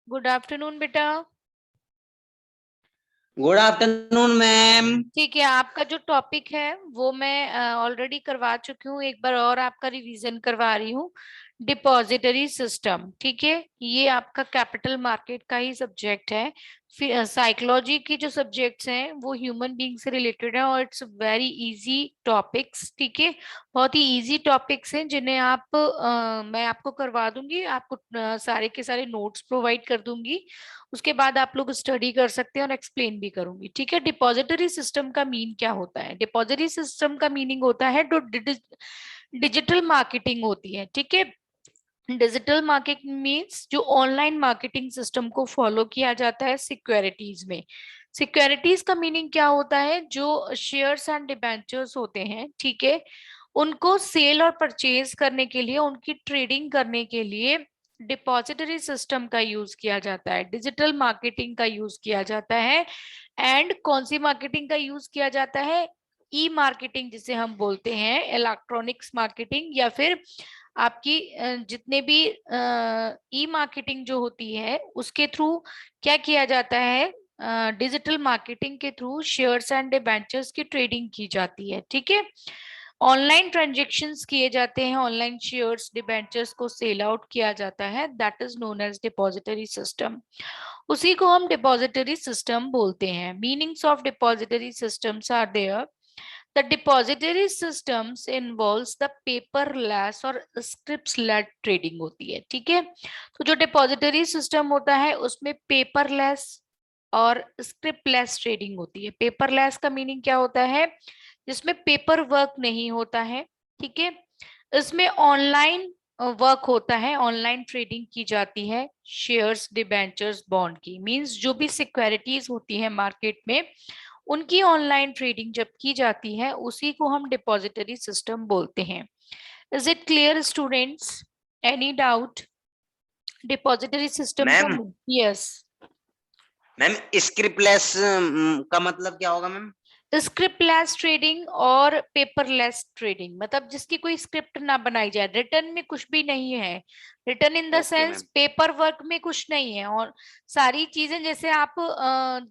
Good afternoon बेटा। Good afternoon ma'am. ठीक है, आपका जो टॉपिक है वो मैं ऑलरेडी करवा चुकी हूँ, एक बार और आपका रिवीजन करवा रही हूँ। डिपॉजिटरी सिस्टम, ठीक है, ये आपका कैपिटल मार्केट का ही सब्जेक्ट है। फिर साइकोलॉजी की जो सब्जेक्ट्स हैं वो ह्यूमन बीइंग से रिलेटेड है और इट्स वेरी इजी टॉपिक्स, ठीक है। बहुत ही इजी टॉपिक्स हैं जिन्हें मैं आपको करवा दूंगी, आपको सारे के सारे नोट्स प्रोवाइड कर दूंगी। उसके बाद आप लोग स्टडी कर सकते हैं और एक्सप्लेन भी करूंगी, ठीक है। डिपॉजिटरी सिस्टम का मीन क्या होता है? डिपॉजिटरी सिस्टम का मीनिंग होता है जो डिजिटल मार्केटिंग होती है, ठीक है। डिजिटल मार्केटिंग मीन्स जो ऑनलाइन मार्केटिंग सिस्टम को फॉलो किया जाता है सिक्योरिटीज में। सिक्योरिटीज का मीनिंग क्या होता है? जो शेयर्स एंड डिबेंचर्स होते हैं, ठीक है, उनको सेल और परचेज करने के लिए, उनकी ट्रेडिंग करने के लिए डिपॉजिटरी सिस्टम का यूज किया जाता है, डिजिटल मार्केटिंग का यूज किया जाता है। एंड कौन सी मार्केटिंग का यूज किया जाता है? ई मार्केटिंग जिसे हम बोलते हैं, इलेक्ट्रॉनिक्स मार्केटिंग, या फिर आपकी जितने भी ई मार्केटिंग जो होती है उसके थ्रू क्या किया जाता है? डिजिटल मार्केटिंग के थ्रू शेयर्स एंड डिबेंचर्स की ट्रेडिंग की जाती है, ठीक है। ऑनलाइन ट्रांजेक्शन्स किए जाते हैं, ऑनलाइन शेयर्स डिबेंचर्स को सेल आउट किया जाता है, that is known as depository system. उसी को हम डिपॉजिटरी सिस्टम बोलते हैं। Meanings of depository systems are there. The depository systems involves the paperless और scripts led trading होती है, ठीक है। तो जो डिपॉजिटरी सिस्टम होता है उसमें पेपरलेस और स्क्रिप्टलेस ट्रेडिंग होती है। पेपरलेस का मीनिंग क्या होता है? जिसमें पेपर वर्क नहीं होता है, ठीक है। इसमें ऑनलाइन वर्क होता है, ऑनलाइन ट्रेडिंग की जाती है शेयर्स डिबेंचर्स बॉन्ड की। मींस जो भी सिक्योरिटीज होती है मार्केट में उनकी ऑनलाइन ट्रेडिंग जब की जाती है उसी को हम डिपॉजिटरी सिस्टम बोलते हैं। Is it clear students? Any doubt depository system का? Ma'am yes. मैम स्क्रिप्टलेस का मतलब क्या होगा मैम? स्क्रिप्टलेस ट्रेडिंग और पेपरलेस ट्रेडिंग मतलब जिसकी कोई स्क्रिप्ट ना बनाई जाए, रिटर्न में कुछ भी नहीं है। Return in the okay sense ma'am. Paper work में कुछ नहीं है। और सारी चीजें जैसे आप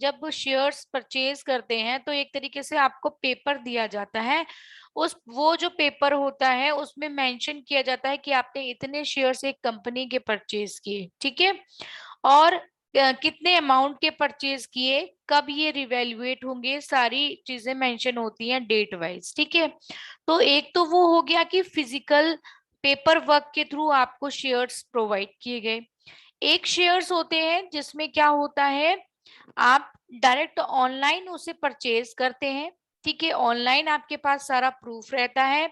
जब शेयर्स परचेज करते हैं तो एक तरीके से आपको पेपर दिया जाता है। उस वो जो पेपर होता है उसमें मेंशन किया जाता है कि आपने इतने शेयर्स एक कंपनी के परचेज किए, ठीक है। और कितने अमाउंट के परचेज किए, कब ये रिवैल्यूएट होंगे, सारी चीजें मेंशन होती हैं डेट वाइज, ठीक है। तो एक तो वो हो गया कि फिजिकल पेपर वर्क के थ्रू आपको शेयर्स प्रोवाइड किए गए। एक शेयर्स होते हैं जिसमें क्या होता है, आप डायरेक्ट ऑनलाइन उसे परचेज करते हैं, ठीक है। ऑनलाइन आपके पास सारा प्रूफ रहता है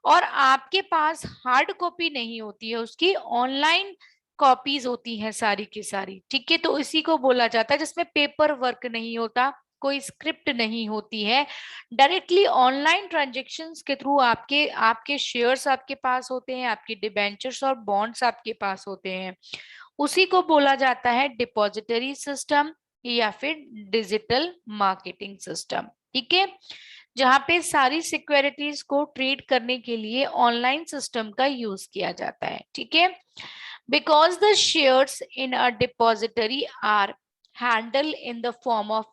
और आपके पास हार्ड कॉपी नहीं होती है, उसकी ऑनलाइन कॉपीज होती हैं सारी की सारी, ठीक है। तो इसी को बोला जाता है जिसमें पेपर वर्क नहीं होता, कोई स्क्रिप्ट नहीं होती है। डायरेक्टली ऑनलाइन ट्रांजेक्शन्स के थ्रू आपके आपके शेयर्स आपके पास होते हैं, आपके डिबेंचर्स और बॉन्ड्स आपके पास होते हैं। उसी को बोला जाता है डिपॉजिटरी सिस्टम या फिर डिजिटल मार्केटिंग सिस्टम, ठीक है। जहां पे सारी सिक्योरिटीज को ट्रेड करने के लिए ऑनलाइन सिस्टम का यूज किया जाता है, ठीक है। Because the shares in a depository are handle in the form of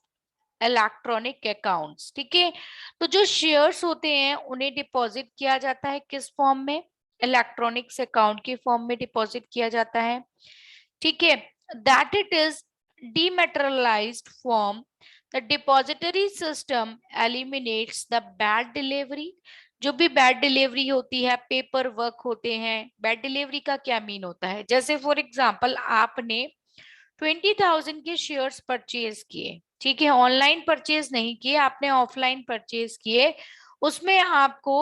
electronic accounts, ठीक है। तो जो शेयर्स होते हैं उन्हें डिपॉजिट किया जाता है किस फॉर्म में? इलेक्ट्रॉनिक्स अकाउंट के फॉर्म में डिपॉजिट किया जाता है, ठीक है। That it is dematerialised form. The depository system eliminates the bad delivery. जो भी बैड डिलीवरी होती है, पेपर वर्क होते हैं। बैड डिलीवरी का क्या मीन होता है? जैसे फॉर एग्जाम्पल आपने 20,000 के शेयर्स परचेज किए, ठीक है, ऑनलाइन परचेज नहीं किए, आपने ऑफलाइन परचेज किए। उसमें आपको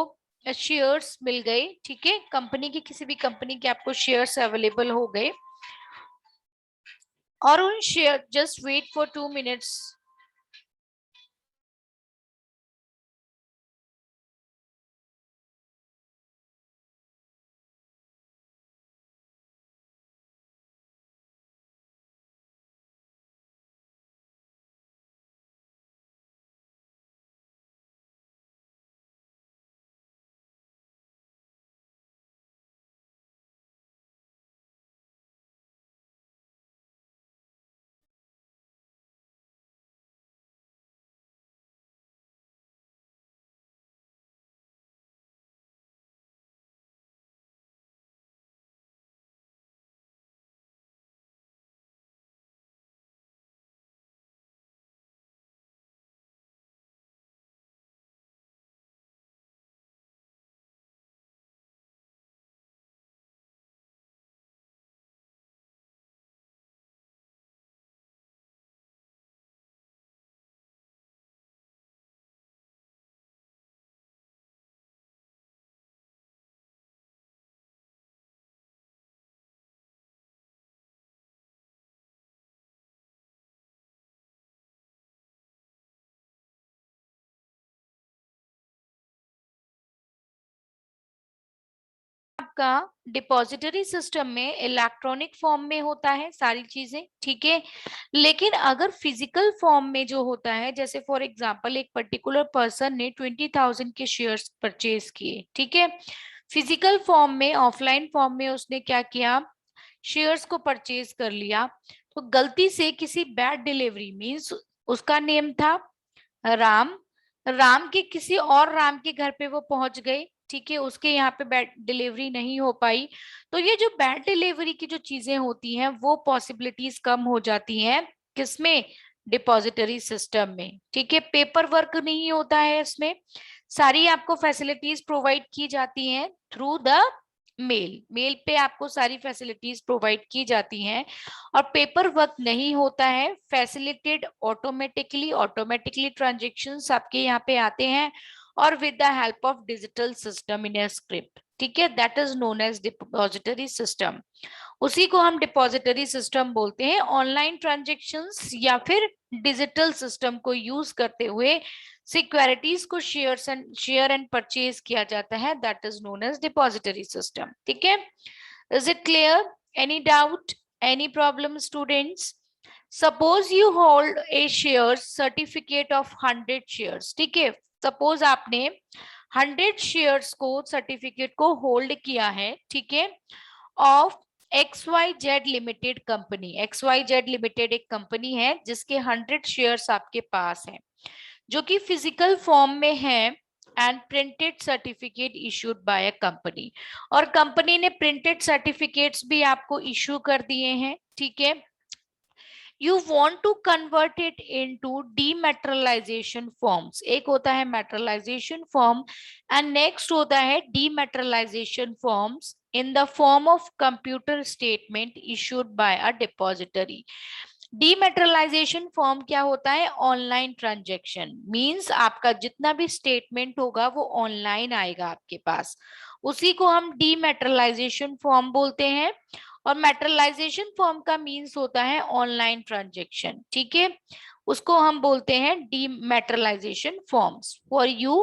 शेयर्स मिल गए, ठीक है, कंपनी की, किसी भी कंपनी के आपको शेयर्स अवेलेबल हो गए। और उन share, just wait for 2 minutes. आपका डिपॉजिटरी सिस्टम में इलेक्ट्रॉनिक फॉर्म में होता है सारी चीजें, ठीक है। लेकिन अगर फिजिकल फॉर्म में जो होता है, जैसे फॉर एग्जांपल एक पर्टिकुलर पर्सन ने 20,000 के शेयर्स परचेज किए, ठीक है, फिजिकल फॉर्म में, ऑफलाइन फॉर्म में उसने क्या किया, शेयर्स को परचेज कर लिया, तो गलती से किसी बैड डिलीवरी, मींस उसका नेम था राम, राम के किसी और राम के घर पे वो पहुंच गए, ठीक है, उसके यहाँ पे बैड डिलीवरी नहीं हो पाई, तो ये जो बैड डिलीवरी की जो चीजें होती हैं वो पॉसिबिलिटीज कम हो जाती हैं, किसमें, डिपॉजिटरी सिस्टम में, ठीक है। पेपर वर्क नहीं होता है इसमें, सारी आपको फैसिलिटीज प्रोवाइड की जाती हैं थ्रू द मेल, मेल पे आपको सारी फैसिलिटीज प्रोवाइड की जाती हैं, और पेपर वर्क नहीं होता है, फैसिलिटेड ऑटोमेटिकली ट्रांजेक्शन्स आपके यहाँ पे आते हैं, और with the help of digital system in a script, ठीक है, that is known as depository system. उसी को हम डिपॉजिटरी सिस्टम बोलते हैं। ऑनलाइन ट्रांजेक्शन्स या फिर डिजिटल सिस्टम को यूज करते हुए सिक्योरिटीज को शेयर एंड परचेज किया जाता है, that is known as depository system, ठीक है। Is it clear? Any doubt, any problem students? Suppose you hold a share certificate of 100 shares, ठीक है, सपोज आपने 100 शेयर्स को, सर्टिफिकेट को होल्ड किया है, ठीक है, of XYZ limited company. XYZ limited एक कंपनी है जिसके 100 शेयर्स आपके पास हैं, जो कि फिजिकल फॉर्म में है, and printed certificate issued by a company, और कंपनी ने प्रिंटेड सर्टिफिकेट्स भी आपको इशू कर दिए हैं, ठीक है। You want to convert it into dematerialisation forms, एक होता है मेटेरियलाइजेशन फॉर्म एंड नेक्स्ट होता है dematerialisation forms in the form of computer statement issued by a depository. Dematerialisation form क्या होता है, ऑनलाइन ट्रांजेक्शन, मींस आपका जितना भी स्टेटमेंट होगा वो ऑनलाइन आएगा आपके पास, उसी को हम डीमेटेरियलाइजेशन फॉर्म बोलते हैं, और मेटेरियलाइजेशन फॉर्म का मींस होता है ऑनलाइन ट्रांजेक्शन, ठीक है, उसको हम बोलते हैं dematerialisation forms for you,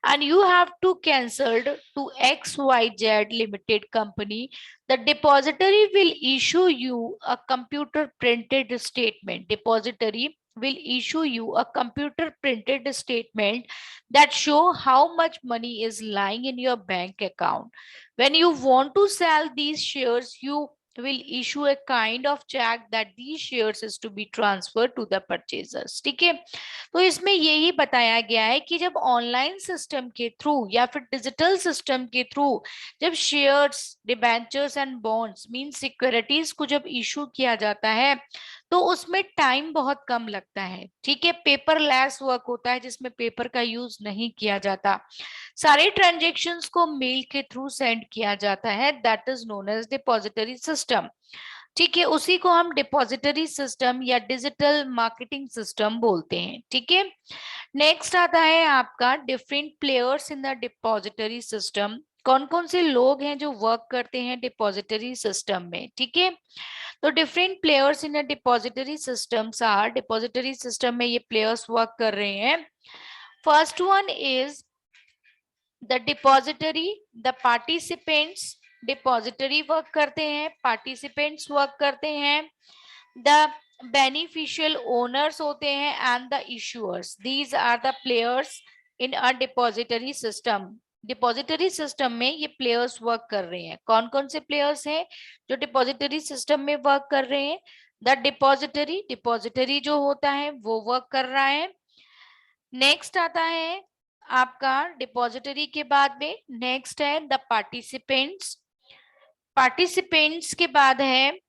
and you have to cancelled to XYZ limited company, the depository will issue you a computer printed statement. Depository will issue you a computer printed statement that show how much money is lying in your bank account. When you want to sell these shares, you will issue a kind of check that these shares is to be transferred to the purchasers, ठीक है। तो इसमें यही बताया गया है कि जब ऑनलाइन सिस्टम के थ्रू या फिर डिजिटल सिस्टम के थ्रू जब shares, debentures and bonds mean securities को जब इशू किया जाता है, तो उसमें टाइम बहुत कम लगता है, ठीक है, पेपरलेस वर्क होता है जिसमें पेपर का यूज नहीं किया जाता, सारे ट्रांजेक्शन्स को मेल के थ्रू सेंड किया जाता है, that is known as depository system, ठीक है, उसी को हम डिपॉजिटरी सिस्टम या डिजिटल मार्केटिंग सिस्टम बोलते हैं, ठीक है। नेक्स्ट आता है आपका different players in the depository system, कौन कौन से लोग हैं जो वर्क करते हैं डिपॉजिटरी सिस्टम में, ठीक है। तो different players in the depository systems are, depository system में ये प्लेयर्स वर्क कर रहे हैं। First one is the depository, the participants, depository work करते हैं, पार्टिसिपेंट्स वर्क करते हैं, द बेनिफिशियल ओनर्स होते हैं, and the issuers, these are the players in a depository system. Depository system में ये प्लेयर्स वर्क कर रहे हैं, कौन कौन से प्लेयर्स हैं जो डिपॉजिटरी सिस्टम में वर्क कर रहे हैं, द डिपॉजिटरी, डिपॉजिटरी जो होता है वो वर्क कर रहा है। नेक्स्ट आता है आपका डिपॉजिटरी के बाद में, नेक्स्ट है द पार्टिसिपेंट्स, पार्टिसिपेंट्स के बाद है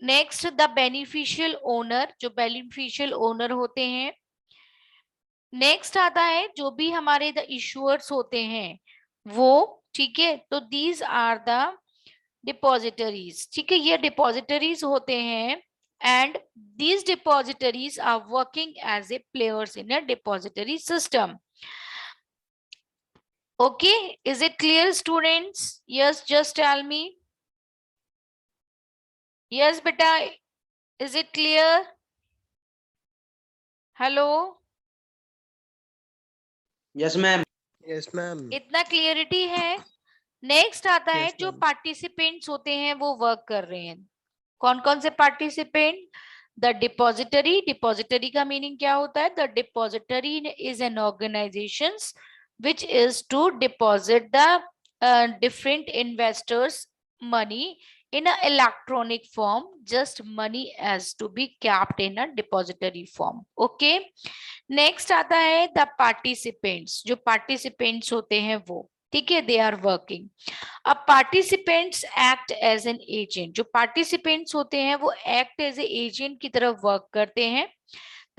नेक्स्ट द बेनिफिशियल ओनर, जो बेनिफिशियल ओनर होते हैं। नेक्स्ट आता है जो भी हमारे द इशूअर्स होते हैं वो, ठीक है, तो दीज आर द डिपॉजिटरीज, ठीक है, ये डिपॉजिटरीज होते हैं, and these depositories are working as a players in a depository system. Okay, is it clear students? Yes, just tell me. Yes beta, is it clear? Hello? Yes ma'am. Yes ma'am. इतना clarity है? Next आता है Yes, जो ma'am. Participants होते हैं वो work कर रहे हैं। कौन कौन से पार्टिसिपेंट? The depository. डिपॉजिटरी का मीनिंग क्या होता है? The depository is an organisation which is to deposit the different investors money in a electronic form. Just money has to be kept in a depository form. Okay. Next आता है the participants. जो participants होते हैं वो, ठीक है, they are working. अब participants act as an agent. जो पार्टिसिपेंट्स होते हैं वो एक्ट एज ए एजेंट की तरफ वर्क करते हैं।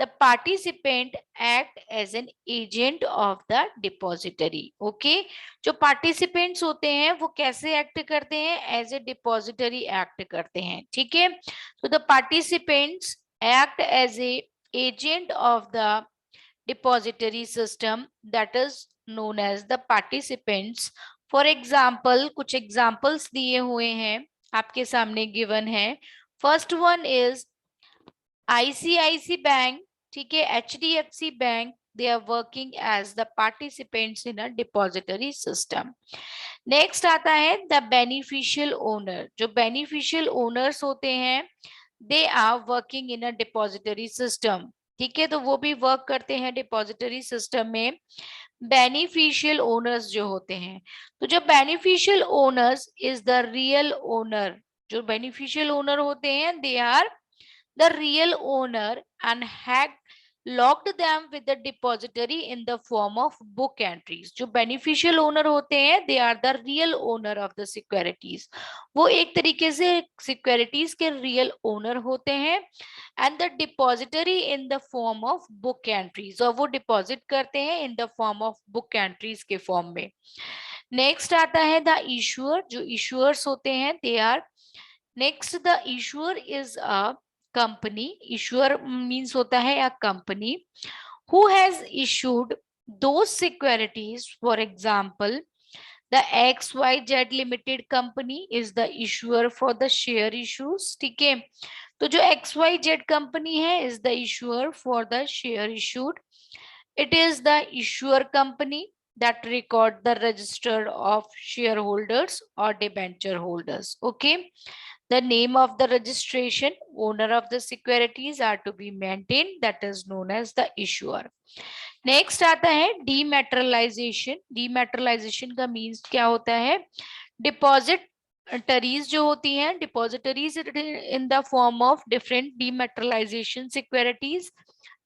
The participant act as an agent of the depository. Okay, जो पार्टिसिपेंट्स होते हैं वो कैसे एक्ट करते हैं? एज ए डिपॉजिटरी एक्ट करते हैं, ठीक है। तो the participants act as a agent of the depository system, that is known as the participants. For example, कुछ examples दिए हुए हैं आपके सामने given है। First one is ICICI Bank, ठीक है, HDFC Bank, they are working as the participants in a depository system. Next आता है the beneficial owner। जो beneficial owners होते हैं they are working in a depository system, ठीक है, तो वो भी वर्क करते हैं डिपॉजिटरी सिस्टम में। बेनिफिशियल ओनर्स जो होते हैं, तो जो beneficial owners is the real owner. जो बेनिफिशियल ओनर होते हैं they are the real owner and have locked them with the depository in the form of book entries. जो beneficial owner होते हैं they are the real owner of the securities. वो एक तरीके से securities के real owner होते हैं and the depository in the form of book entries, और वो deposit करते हैं in the form of book entries के form में। next आता है the issuer। जो issuers होते हैं they are next the issuer is a company। issuer means होता है a company who has issued those securities, for example the XYZ limited company is the issuer for the share issues, ठीक है। तो जो XYZ company है is the issuer for the share issued. It is the issuer company that record the register of shareholders or debenture holders. Okay, the name of the registration owner of the securities are to be maintained, that is known as the issuer. Next आता है डीमेटेरियलाइजेशन। डीमेटेरियलाइजेशन का means क्या होता है? Depositories जो होती हैं, depositories in the form of different डीमेटेरियलाइजेशन securities.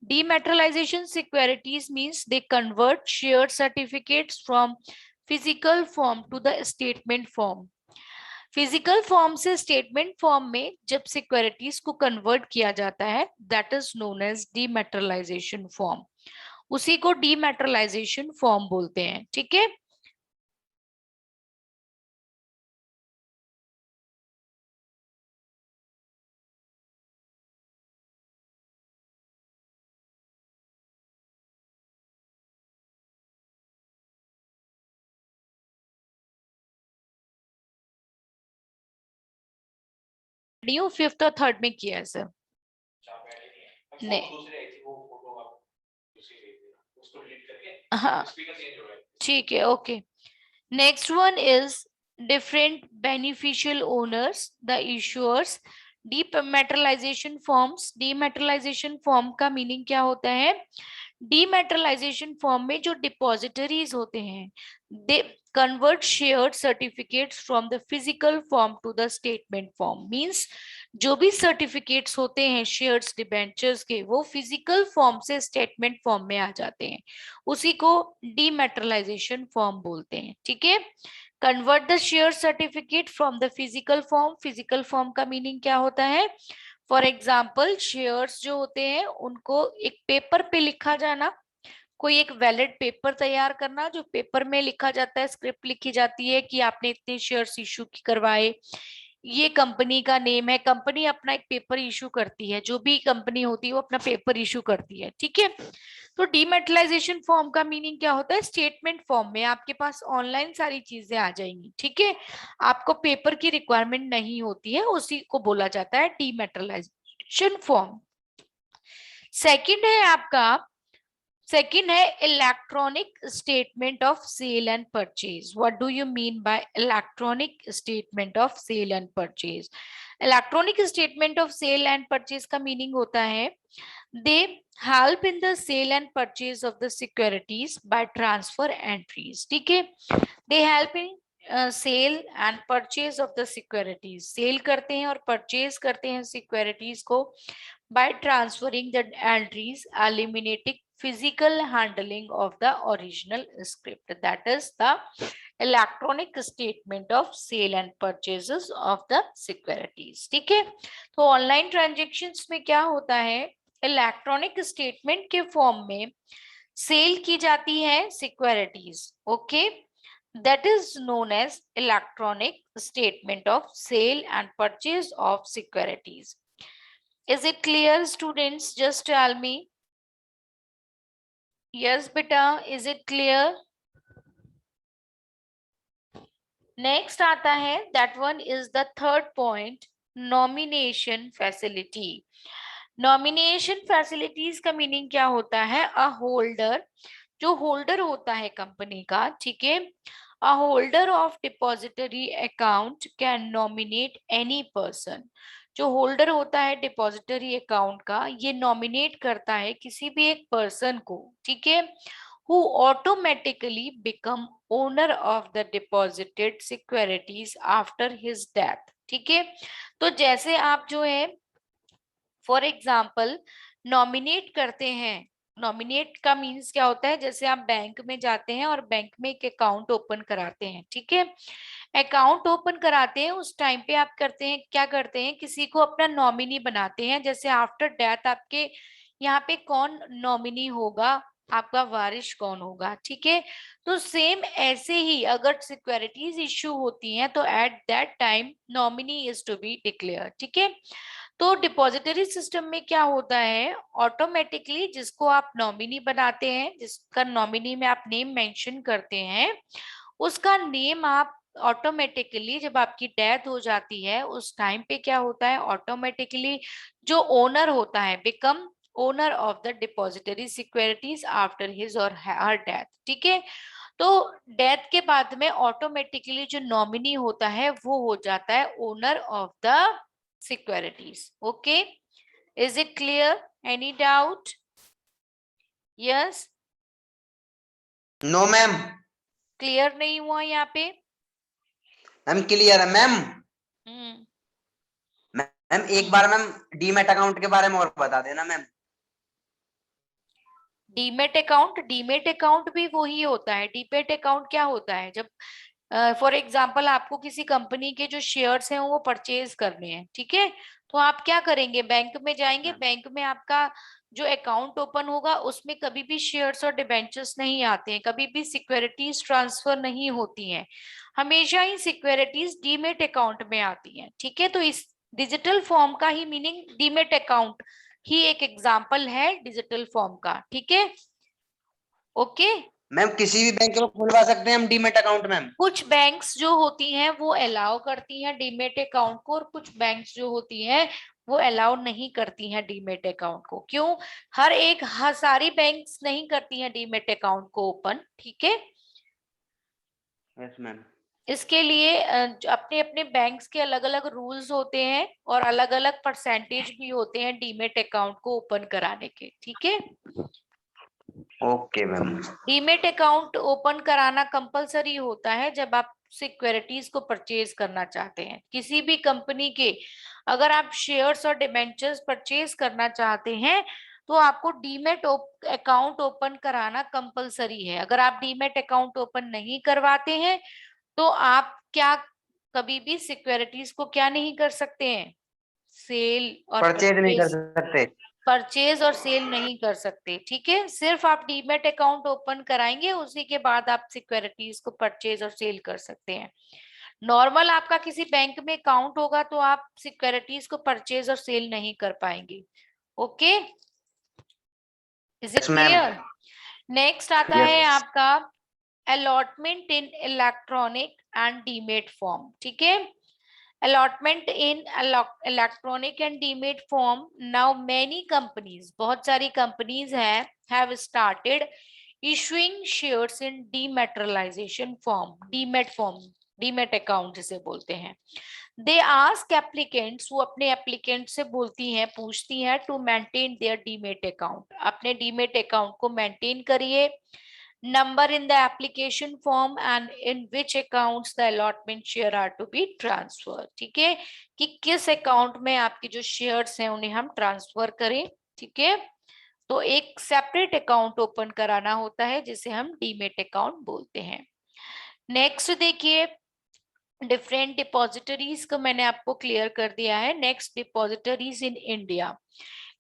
Dematerialization securities means they convert shared certificates from physical form to the statement form. Physical form से स्टेटमेंट फॉर्म में जब सिक्योरिटीज को कन्वर्ट किया जाता है that is known as dematerialisation form. उसी को डीमेटेरियलाइजेशन form बोलते हैं, ठीक है। फिफ्थ और थर्ड में किया है सर। नहीं, हाँ ठीक है, okay. Next one is different beneficial owners the issuers. डीमेटेरियलाइजेशन forms. डीमेटेरियलाइजेशन form का मीनिंग क्या होता है? डीमेटेरियलाइजेशन फॉर्म में जो डिपॉजिटरीज होते हैं दे convert shared certificates from the physical form to the statement form. means जो भी सर्टिफिकेट्स होते हैं शेयर्स डिबेंचर्स के वो फिजिकल फॉर्म से स्टेटमेंट फॉर्म में आ जाते हैं, उसी को डीमेटेरियलाइजेशन फॉर्म बोलते हैं, ठीक है। Convert the share certificate from the physical form. Physical form का मीनिंग क्या होता है? फॉर एग्जाम्पल शेयर्स जो होते हैं उनको एक पेपर पे लिखा जाना, कोई एक वैलिड पेपर तैयार करना, जो पेपर में लिखा जाता है, स्क्रिप्ट लिखी जाती है कि आपने इतने शेयर्स इशू करवाए, ये कंपनी का नेम है। कंपनी अपना एक पेपर इशू करती है, जो भी कंपनी होती है वो अपना पेपर इशू करती है, ठीक है। तो डीमेटेरियलाइजेशन फॉर्म का मीनिंग क्या होता है? स्टेटमेंट फॉर्म में आपके पास ऑनलाइन सारी चीजें आ जाएंगी, ठीक है, आपको पेपर की रिक्वायरमेंट नहीं होती है, उसी को बोला जाता है डीमेटेरियलाइजेशन फॉर्म। सेकंड है आपका सेकेंड है electronic statement of sale and purchase. What do you mean by electronic statement of sale and purchase? Electronic statement of sale and purchase का मीनिंग होता है they help in the sale and purchase of the securities by transfer entries. ठीक है, they help in sale and purchase of the securities. Sale करते हैं और purchase करते हैं सिक्योरिटीज को by transferring the entries, eliminating physical handling of the original script. That is the electronic statement of sale and purchases of the securities. ठीक है, तो online transactions में क्या होता है, इलेक्ट्रॉनिक स्टेटमेंट के फॉर्म में सेल की जाती है securities. Okay, that is known as electronic statement of sale and purchase of securities. Is it clear, students? Just tell me. Yes, beta. Is it clear? Next आता है, that one is the third point, nomination facility. Nomination facilities का meaning क्या होता है? A holder, जो holder होता है company का, ठीक है, a holder of depository account can nominate any person. जो होल्डर होता है डिपॉजिटरी अकाउंट का, ये नॉमिनेट करता है किसी भी एक पर्सन को, ठीक है, who automatically become owner of the deposited securities after his death. ठीक है, तो जैसे आप जो है फॉर एग्जाम्पल नॉमिनेट करते हैं, नॉमिनेट का मीन्स क्या होता है, जैसे आप बैंक में जाते हैं और बैंक में एक अकाउंट ओपन कराते हैं, ठीक है, अकाउंट ओपन कराते हैं, उस टाइम पे आप करते हैं, क्या करते हैं, किसी को अपना नॉमिनी बनाते हैं. जैसे आफ्टर डेथ आपके यहाँ पे कौन नॉमिनी होगा, आपका वारिश कौन होगा, ठीक है. तो सेम ऐसे ही अगर सिक्योरिटीज इश्यू होती हैं तो at that time nominee is to be declare. ठीक है, तो डिपॉजिटरी सिस्टम में क्या होता है, ऑटोमेटिकली जिसको आप नॉमिनी बनाते हैं, जिसका नॉमिनी में आप नेम मेंशन करते हैं, उसका नेम आप ऑटोमेटिकली जब आपकी डेथ हो जाती है उस टाइम पे क्या होता है, ऑटोमेटिकली जो ओनर होता है become owner of the depository securities after his और हर डेथ. ठीक है, तो डेथ के बाद में ऑटोमेटिकली जो नॉमिनी होता है वो हो जाता है owner of the securities. Okay, is it clear? Any doubt? Yes, no ma'am. Clear नहीं हुआ यहाँ पे? मैम क्लियर है मैम. हम्म, मैम एक बार मैम डीमैट अकाउंट के बारे में और बता देना ma'am. Demat account, demat account भी वही होता है. डीमेट अकाउंट क्या होता है, जब फॉर एग्जाम्पल आपको किसी कंपनी के जो शेयर्स हैं वो परचेज करने हैं, ठीक है, तो आप क्या करेंगे, बैंक में जाएंगे, बैंक में आपका जो अकाउंट ओपन होगा उसमें कभी भी शेयर्स और डिबेंचर्स नहीं आते हैं, कभी भी सिक्योरिटीज ट्रांसफर नहीं होती हैं, हमेशा ही सिक्योरिटीज डीमेट अकाउंट में आती हैं. ठीक है, तो इस डिजिटल फॉर्म का ही मीनिंग डीमेट अकाउंट ही एक एग्जाम्पल है डिजिटल फॉर्म का. ठीक है, ओके. मैम किसी भी बैंक में खुलवा सकते हैं हम डीमैट अकाउंट मैम? कुछ बैंक्स जो होती हैं वो अलाउ करती हैं डीमेट अकाउंट को, और कुछ बैंक्स जो होती हैं वो अलाउ नहीं करती हैं डीमेट अकाउंट को. क्यों? सारी बैंक्स नहीं करती हैं डीमेट अकाउंट को ओपन. ठीक है, यस मैम. इसके लिए अपने अपने बैंक्स के अलग अलग रूल्स होते हैं और अलग अलग परसेंटेज भी होते हैं डीमेट अकाउंट को ओपन कराने के. ठीक है, okay ma'am. Demat account open कराना कंपलसरी होता है जब आप सिक्योरिटीज को परचेज करना चाहते हैं किसी भी कंपनी के. अगर आप शेयर्स और डिबेंचर्स परचेज करना चाहते हैं तो आपको डीमेट अकाउंट ओपन कराना कंपलसरी है. अगर आप डीमेट अकाउंट ओपन नहीं करवाते हैं तो आप क्या कभी भी सिक्योरिटीज को क्या नहीं कर सकते हैं, सेल और परचेज नहीं कर सकते. परचेज और सेल नहीं कर सकते. ठीक है, सिर्फ आप डीमेट अकाउंट ओपन कराएंगे, उसी के बाद आप सिक्योरिटीज को परचेज और सेल कर सकते हैं. नॉर्मल आपका किसी बैंक में अकाउंट होगा तो आप सिक्योरिटीज को परचेज और सेल नहीं कर पाएंगे. Okay, is it yes ma'am. Clear? Next आता है आपका allotment in electronic and demat form. ठीक है, allotment in electronic and demat form. Now many companies, बहुत सारी companies हैं, have started issuing shares in dematerialization form, demat account जिसे बोलते हैं. They ask applicants, वो अपने applicant से बोलती हैं, पूछती हैं to maintain their demat account. अपने demat account को maintain करिए. Number in the application form and in which accounts the allotment share are to be transferred. ठीक है, कि किस अकाउंट में आपके जो शेयर्स हैं उन्हें हम ट्रांसफर करें. ठीक है, तो एक सेपरेट अकाउंट ओपन कराना होता है जिसे हम डीमेट अकाउंट बोलते हैं. नेक्स्ट देखिए, डिफरेंट डिपॉजिटरीज को मैंने आपको क्लियर कर दिया है. नेक्स्ट, डिपॉजिटरीज इन इंडिया.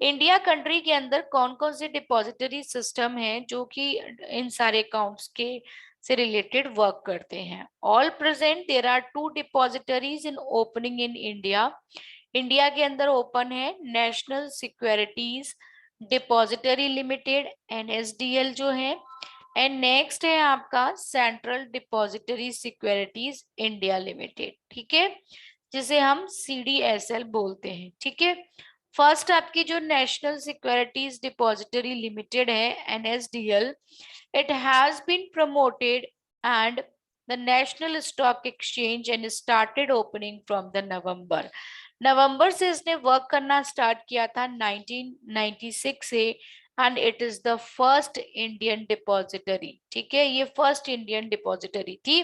इंडिया कंट्री के अंदर कौन कौन से डिपॉजिटरी सिस्टम हैं जो कि इन सारे अकाउंट्स के से रिलेटेड वर्क करते हैं. All present there are 2 depositories in opening in India. India के अंदर ओपन है national securities depository limited, NSDL जो है, एंड नेक्स्ट है आपका central depository securities India limited. ठीक है, जिसे हम CDSL बोलते हैं. ठीक है, फर्स्ट आपकी जो नेशनल सिक्योरिटीज डिपॉजिटरी लिमिटेड है NSDL, it has been promoted and the national stock exchange and started opening from the November से इसने वर्क करना स्टार्ट किया था 1996 से, and it is the first Indian depository. ठीक है, ये फर्स्ट इंडियन डिपॉजिटरी थी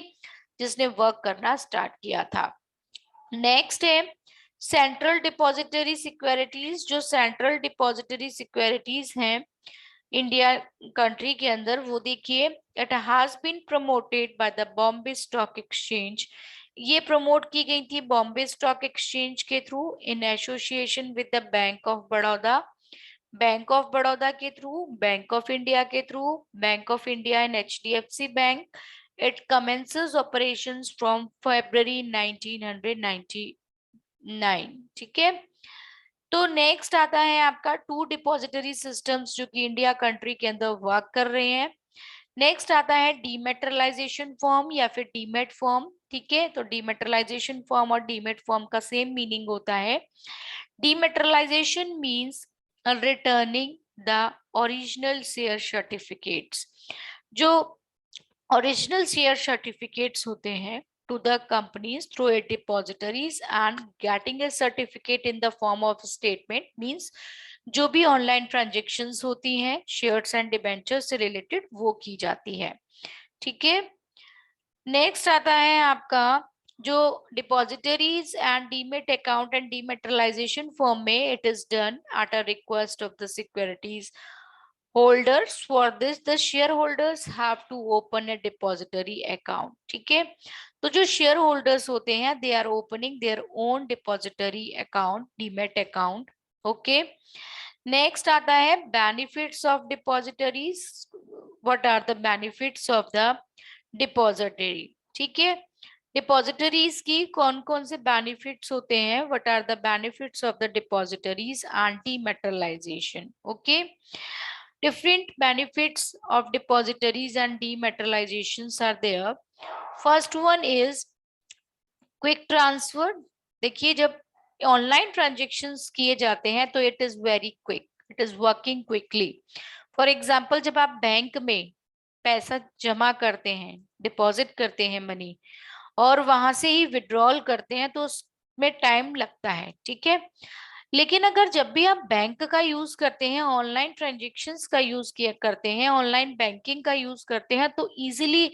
जिसने वर्क करना स्टार्ट किया था. नेक्स्ट है सेंट्रल डिपॉजिटरी सिक्योरिटीज. जो सेंट्रल डिपॉजिटरी सिक्योरिटीज हैं इंडिया कंट्री के अंदर, वो देखिए, it has been promoted by the Bombay stock exchange. ये प्रमोट की गई थी बॉम्बे स्टॉक एक्सचेंज के through in association with the bank of Baroda. Bank of Baroda के थ्रू, बैंक ऑफ इंडिया के through, bank of India and HDFC bank. It commences operations from February 1999. ठीक है, तो नेक्स्ट आता है आपका 2 डिपॉजिटरी सिस्टम्स जो कि इंडिया कंट्री के अंदर वर्क कर रहे हैं. नेक्स्ट आता है डीमेटरलाइजेशन फॉर्म या फिर डीमेट फॉर्म. ठीक है, तो डीमेटरलाइजेशन फॉर्म और डीमेट फॉर्म का सेम मीनिंग होता है. Dematerialisation means returning the original share certificates. जो ओरिजिनल शेयर सर्टिफिकेट्स होते हैं to the companies through a depositories and getting a certificate in the form of statement means जो भी online transactions होती हैं शेयर्स एंड डिबेंचर्स से related वो की जाती है. ठीक है, नेक्स्ट आता है आपका जो depositories and demat account and dematerialisation form में it is done at a request of the securities holders. For this the shareholders have to open a depository account. ठीक है, तो जो शेयर होल्डर्स होते हैं they are opening their own depository account, demat account. Okay, next आता है benefits of depositories. What are the benefits of the depository. ठीक है, डिपॉजिटरीज की कौन कौन से बेनिफिट्स होते हैं. What are the benefits of the depositories and dematerialisation. Okay, different benefits of depositories and dematerializations are there. First one is quick transfer. देखिए, जब ऑनलाइन ट्रांजेक्शन्स किए जाते हैं तो it is very quick, it is working quickly. For example, जब आप bank में पैसा जमा करते हैं, डिपॉजिट करते हैं मनी, और वहां से ही विड्रॉल करते हैं तो उसमें टाइम लगता है. ठीक है, लेकिन अगर जब भी आप बैंक का यूज करते हैं, ऑनलाइन ट्रांजेक्शन्स का यूज किया करते हैं, ऑनलाइन बैंकिंग का यूज करते हैं, तो इजीली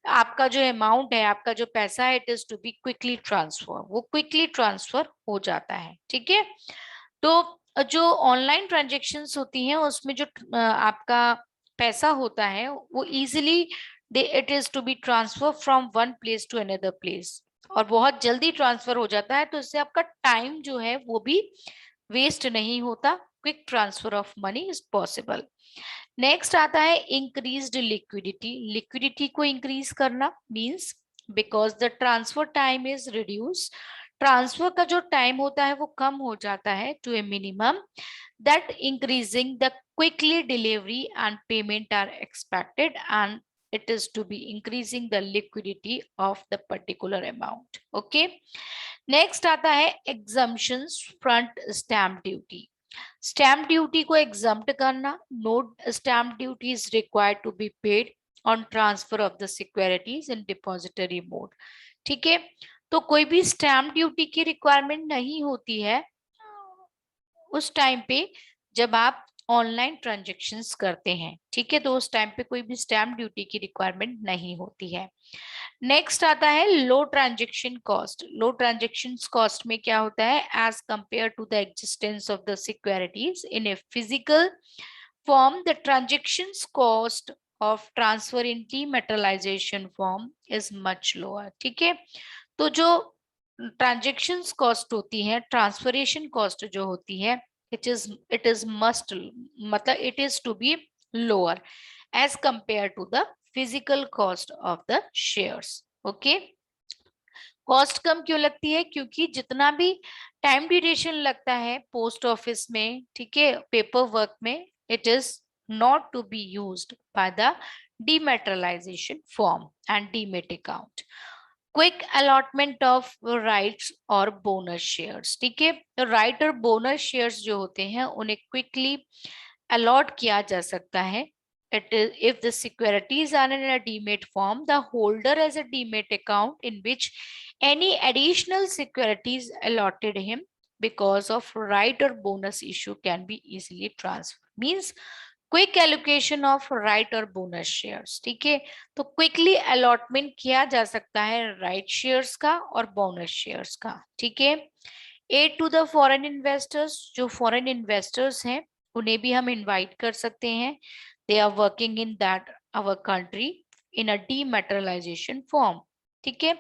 आपका जो अमाउंट है, आपका जो पैसा है, it is to be quickly transfer, वो क्विकली ट्रांसफर हो जाता है. ठीक है, तो जो ऑनलाइन ट्रांजेक्शन्स होती हैं उसमें जो आपका पैसा होता है वो easily it is to be transfer from one place to another place, और बहुत जल्दी ट्रांसफर हो जाता है. तो इससे आपका टाइम जो है वो भी वेस्ट नहीं होता. Quick transfer of money is possible. Next आता है इंक्रीज्ड लिक्विडिटी. लिक्विडिटी को इंक्रीज करना means because the transfer time is reduce. Transfer का जो टाइम होता है वो कम हो जाता है to a minimum. That increasing the quickly delivery and payment are expected and it is to be increasing the liquidity of the particular amount. Okay, next आता है exemptions front stamp duty. Stamp duty को exempt करना, no stamp duty is required to be paid on transfer of the securities in depository mode. ठीक है, तो कोई भी stamp duty की रिक्वायरमेंट नहीं होती है उस टाइम पे जब आप ऑनलाइन ट्रांजेक्शन्स करते हैं। ठीक है, तो उस टाइम पे कोई भी स्टैम्प ड्यूटी की रिक्वायरमेंट नहीं होती है। नेक्स्ट आता है low transaction cost. Low transaction cost में क्या होता है, as compare to the existence of the securities in a physical form the transaction cost of transfer in dematerialisation form is much lower. ठीक है, तो जो ट्रांजेक्शन कॉस्ट होती है, ट्रांसफरेशन कॉस्ट जो होती है, it is must, मतलब it is to be lower as compared to the physical cost of the shares. Okay, cost कम क्यों लगती है, क्योंकि जितना भी टाइम ड्यूरेशन लगता है पोस्ट ऑफिस में, ठीक है, पेपर वर्क में, it is not to be used by the dematerialisation form and demat account. Quick allotment of rights और बोनस शेयर्स। ठीक है, तो राइट और बोनस शेयर्स जो होते हैं उन्हें क्विकली अलॉट किया जा सकता है। It is if the securities are in a demat form, the holder has a demat account in which any additional securities allotted him because of right or bonus issue can be easily transferred. Means quick allocation of right और bonus shares. ठीक है, तो quickly allotment किया जा सकता है right shares का और बोनस शेयर्स का। ठीक है, add to the foreign investors. जो फॉरेन इन्वेस्टर्स हैं उन्हें भी हम इनवाइट कर सकते हैं, they are working in that our country in a dematerialisation form. ठीक है,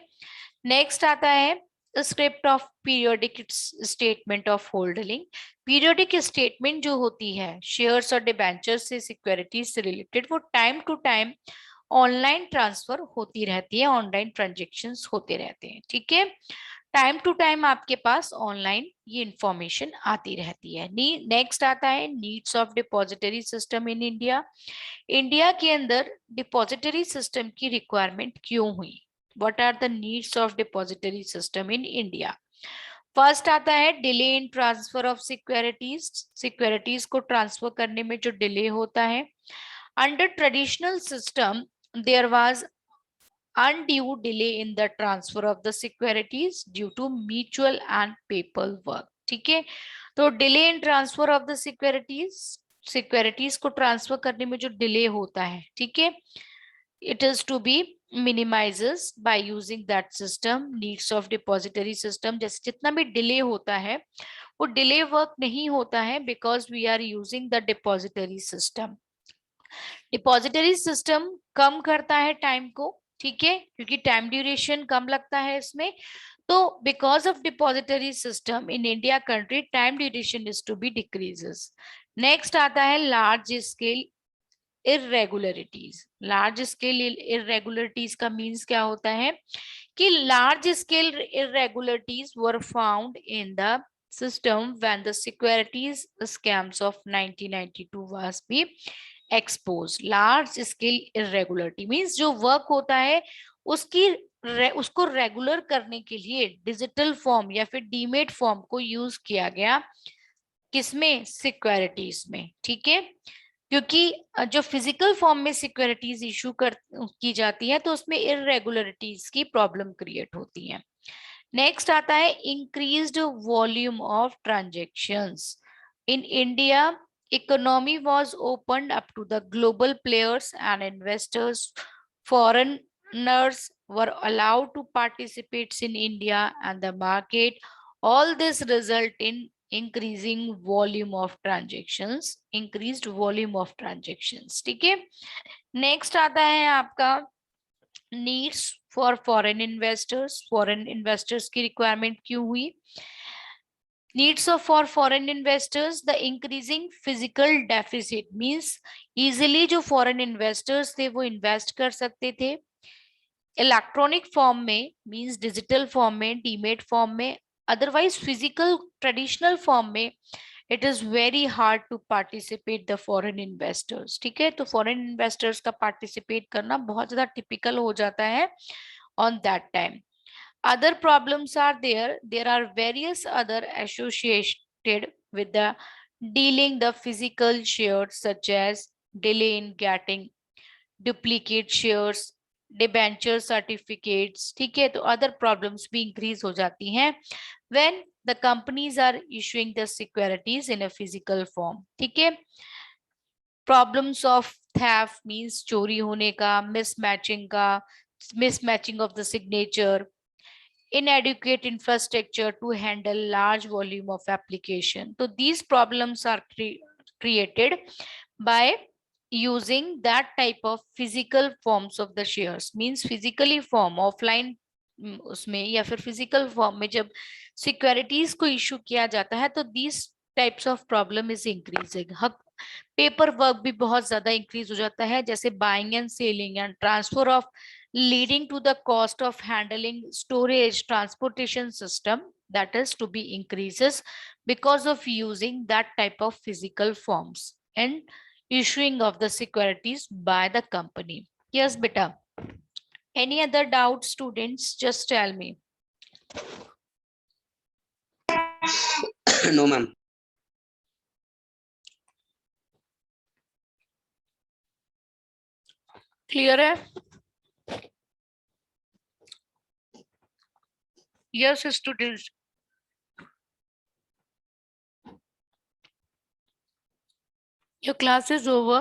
नेक्स्ट आता है script of periodic statement of holding. Periodic statement जो होती है शेयर्स और डिबेंचर्स से सिक्योरिटीज से रिलेटेड, वो time to time online transfer होती रहती है, ऑनलाइन ट्रांजेक्शन्स होते रहते हैं। ठीक है, टाइम टू टाइम आपके पास ऑनलाइन ये इंफॉर्मेशन आती रहती है। नेक्स्ट आता है needs of depository system in India. India के अंदर डिपॉजिटरी सिस्टम की रिक्वायरमेंट क्यों हुई, what are the needs of depository system in India. First आता है delay in transfer of securities. Securities को ट्रांसफर करने में जो डिले होता है, under traditional system there was undue delay in the transfer of the securities due to mutual and paperwork. ठीक है, तो delay in transfer of the securities, securities को ट्रांसफर करने में जो डिले होता है, ठीक है, it is to be minimizes by using that system needs of depository system। जैसे जितना भी डिले होता है वो डिले वर्क नहीं होता है because we are using the depository system. Depository system कम करता है टाइम को, ठीक है, क्योंकि टाइम ड्यूरेशन कम लगता है इसमें। तो because of depository system in India country time duration is to be decreases. Next आता है large scale irregularities. Large scale irregularities का मीन्स क्या होता है कि large scale irregularities were found in the system when the securities scams of 1992 was be exposed। large scale irregularity means जो work होता है उसको रेगुलर करने के लिए डिजिटल फॉर्म या फिर डीमेट फॉर्म को यूज किया गया, किसमें, सिक्योरिटीज में। ठीक है, क्योंकि जो फिजिकल फॉर्म में सिक्योरिटीज इशू की जाती है तो उसमें इरेगुलरिटीज की प्रॉब्लम क्रिएट होती है। नेक्स्ट आता है increased volume of transactions in India. Economy was opened up to the global players and investors. Foreigners were allowed to participate in India and the market. All this result in increasing volume of transactions, increased volume of transactions। ठीक है, next आता है आपका needs for foreign investors. Foreign investors की requirement क्यों हुई, needs of for foreign investors the increasing physical deficit means easily जो foreign investors थे वो इन्वेस्ट कर सकते थे इलेक्ट्रॉनिक फॉर्म में, मींस डिजिटल फॉर्म में, डीमेट फॉर्म में। अदरवाइज फिजिकल ट्रेडिशनल फॉर्म में it is very hard to participate the foreign investors. ठीक है, तो फॉरेन इन्वेस्टर्स का पार्टिसिपेट करना बहुत ज्यादा टिपिकल हो जाता है on that time. Other problems are there. There are various other associated with the dealing the physical shares, such as delay in getting duplicate shares, debenture certificates, ठीक है। तो अदर प्रॉब्लम्स भी इंक्रीज हो जाती हैं when the companies are issuing the securities in a physical form, ठीक है। Problems of theft means चोरी होने का, mismatching of the signature, inadequate infrastructure to handle large volume of application. So these problems are created by using that type of physical forms of the shares, means physically form offline उसमें या फिर physical form में जब securities को issue किया जाता है तो these types of problem is increasing. Paper work भी बहुत ज्यादा इंक्रीज हो जाता है, जैसे buying and selling and transfer of, leading to the cost of handling storage transportation system, that is to be increases because of using that type of physical forms and issuing of the securities by the company. Yes beta, any other doubts students, just tell me. No ma'am. Clear है? Yes students, your class is over.